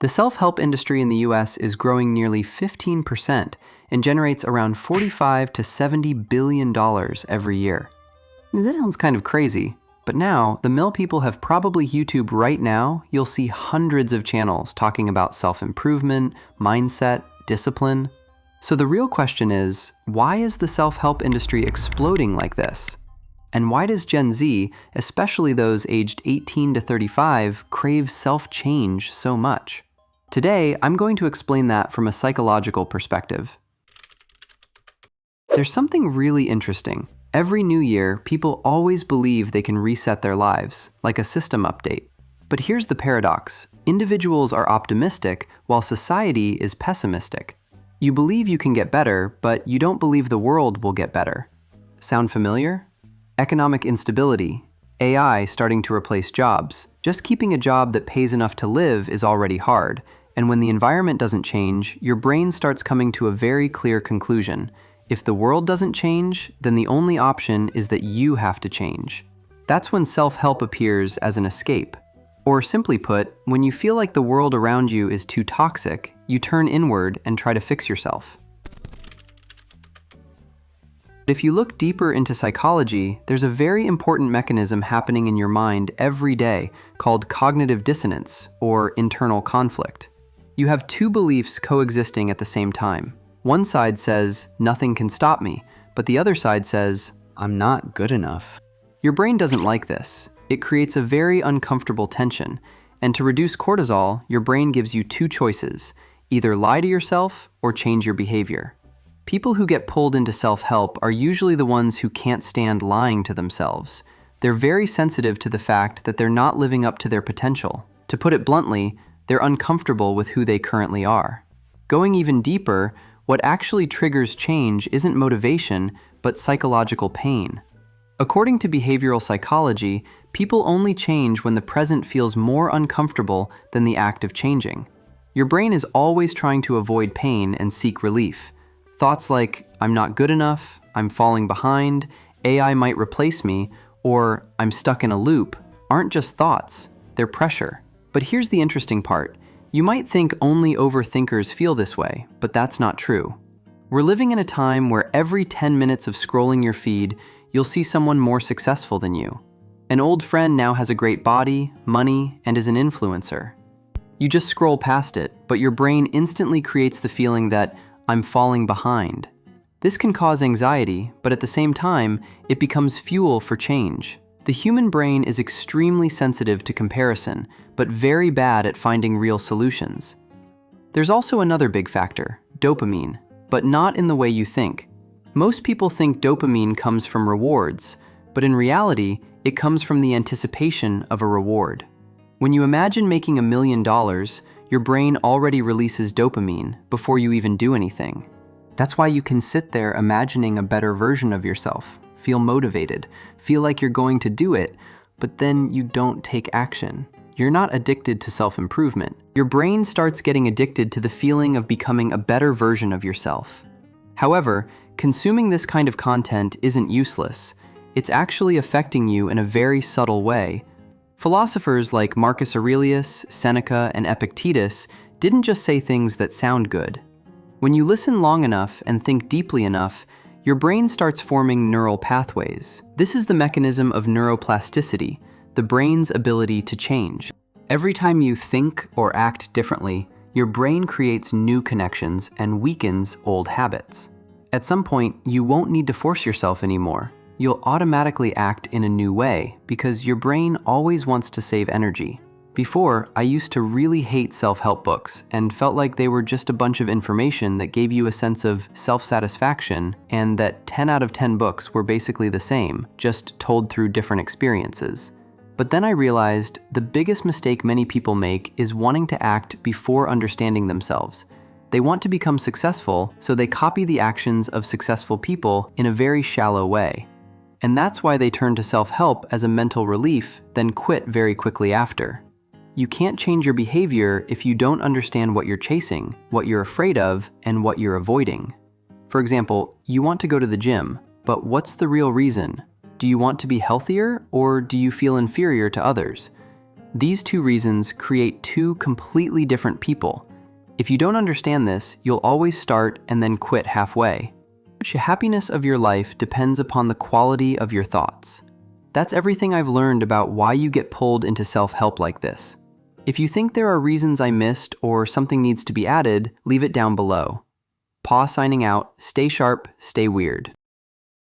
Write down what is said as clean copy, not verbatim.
The self-help industry in the US is growing nearly 15% and generates around $45 to $70 billion every year. This sounds kind of crazy, but now, the mill people have probably YouTube right now, you'll see hundreds of channels talking about self-improvement, mindset, discipline. So the real question is, why is the self-help industry exploding like this? And why does Gen Z, especially those aged 18 to 35, crave self-change so much? Today, I'm going to explain that from a psychological perspective. There's something really interesting. Every new year, people always believe they can reset their lives, like a system update. But here's the paradox. Individuals are optimistic, while society is pessimistic. You believe you can get better, but you don't believe the world will get better. Sound familiar? Economic instability, AI starting to replace jobs. Just keeping a job that pays enough to live is already hard, and when the environment doesn't change, your brain starts coming to a very clear conclusion. If the world doesn't change, then the only option is that you have to change. That's when self-help appears as an escape. Or simply put, when you feel like the world around you is too toxic, you turn inward and try to fix yourself. If you look deeper into psychology, there's a very important mechanism happening in your mind every day called cognitive dissonance, or internal conflict. You have two beliefs coexisting at the same time. One side says, nothing can stop me, but the other side says, I'm not good enough. Your brain doesn't like this. It creates a very uncomfortable tension, and to reduce cortisol, your brain gives you two choices: either lie to yourself or change your behavior. People who get pulled into self-help are usually the ones who can't stand lying to themselves. They're very sensitive to the fact that they're not living up to their potential. To put it bluntly, they're uncomfortable with who they currently are. Going even deeper, what actually triggers change isn't motivation, but psychological pain. According to behavioral psychology, people only change when the present feels more uncomfortable than the act of changing. Your brain is always trying to avoid pain and seek relief. Thoughts like, I'm not good enough, I'm falling behind, AI might replace me, or I'm stuck in a loop, aren't just thoughts, they're pressure. But here's the interesting part. You might think only overthinkers feel this way, but that's not true. We're living in a time where every 10 minutes of scrolling your feed, you'll see someone more successful than you. An old friend now has a great body, money, and is an influencer. You just scroll past it, but your brain instantly creates the feeling that I'm falling behind. This can cause anxiety, but at the same time, it becomes fuel for change. The human brain is extremely sensitive to comparison, but very bad at finding real solutions. There's also another big factor, dopamine, but not in the way you think. Most people think dopamine comes from rewards, but in reality, it comes from the anticipation of a reward. When you imagine making $1 million, your brain already releases dopamine before you even do anything. That's why you can sit there imagining a better version of yourself, feel motivated, feel like you're going to do it, but then you don't take action. You're not addicted to self-improvement. Your brain starts getting addicted to the feeling of becoming a better version of yourself. However, consuming this kind of content isn't useless. It's actually affecting you in a very subtle way. Philosophers like Marcus Aurelius, Seneca, and Epictetus didn't just say things that sound good. When you listen long enough and think deeply enough, your brain starts forming neural pathways. This is the mechanism of neuroplasticity, the brain's ability to change. Every time you think or act differently, your brain creates new connections and weakens old habits. At some point, you won't need to force yourself anymore. You'll automatically act in a new way because your brain always wants to save energy. Before, I used to really hate self-help books and felt like they were just a bunch of information that gave you a sense of self-satisfaction and that 10 out of 10 books were basically the same, just told through different experiences. But then I realized the biggest mistake many people make is wanting to act before understanding themselves. They want to become successful, so they copy the actions of successful people in a very shallow way. And that's why they turn to self-help as a mental relief, then quit very quickly after. You can't change your behavior if you don't understand what you're chasing, what you're afraid of, and what you're avoiding. For example, you want to go to the gym, but what's the real reason? Do you want to be healthier, or do you feel inferior to others? These two reasons create two completely different people. If you don't understand this, you'll always start and then quit halfway. The happiness of your life depends upon the quality of your thoughts. That's everything I've learned about why you get pulled into self-help like this. If you think there are reasons I missed or something needs to be added, leave it down below. Paw signing out. Stay sharp, stay weird.